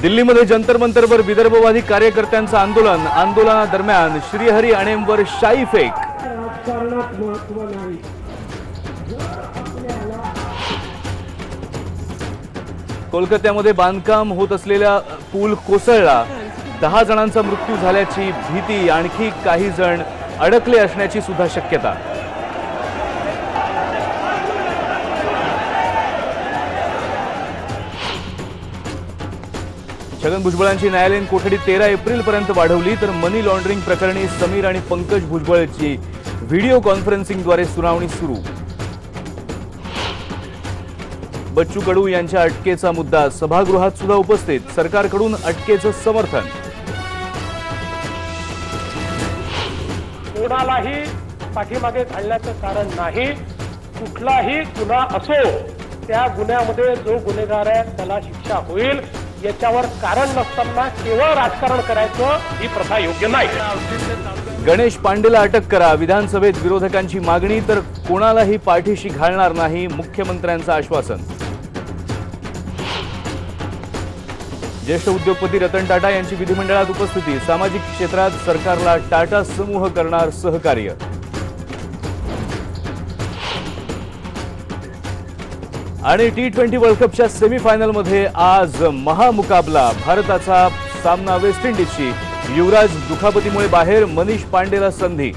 दिल्लीमध्ये जंतर मंतरवर विदर्भवादी कार्यकर्त्यांचं आंदोलन। आंदोलनादरम्यान श्रीहरी अणेंवर शाई फेक। राजकारणात महत्त्व नाही। कोलकात्यामध्ये बांधकाम होत असलेला पूल कोसळला। 10 जणांचा मृत्यू झाल्याची भीती, आणखी काही जण अडकले असण्याची सुद्धा शक्यता। छगन भुजबळांची न्यायालयीन कोठडी 13 एप्रिलपर्यंत वाढवली, तर मनी लॉन्ड्रिंग प्रकरणी समीर आणि पंकज भुजबळची व्हिडिओ कॉन्फरन्सिंगद्वारे सुनावणी सुरू। बच्चू कडू यांच्या अटकेचा मुद्दा सभागृहात सुद्धा उपस्थित। सरकारकडून अटकेचं समर्थन। कोणालाही पाठीमागे घालण्याचं कारण नाही। कुठलाही गुन्हा असो, त्या गुन्ह्यामध्ये जो गुन्हेगार आहे त्याला शिक्षा होईल। याच्यावर कारण नसताना केवळ राजकारण करायचं ही प्रथा योग्य नाही। गणेश पांडेला अटक करा, विधानसभेत विरोधकांची मागणी, तर कोणालाही पाठीशी घालणार नाही, मुख्यमंत्र्यांचं आश्वासन। ज्येष्ठ उद्योगपती रतन टाटा यांची विधिमंडळात उपस्थिती। सामाजिक क्षेत्रात सरकारला टाटा समूह करणार सहकार्य। आणि T20 वर्ल्ड कपच्या सेमीफायनलमध्ये आज महामुकाबला। भारताचा सामना वेस्ट इंडिजशी। युवराज दुखापतीमुळे बाहेर, मनीष पांडेला संधी।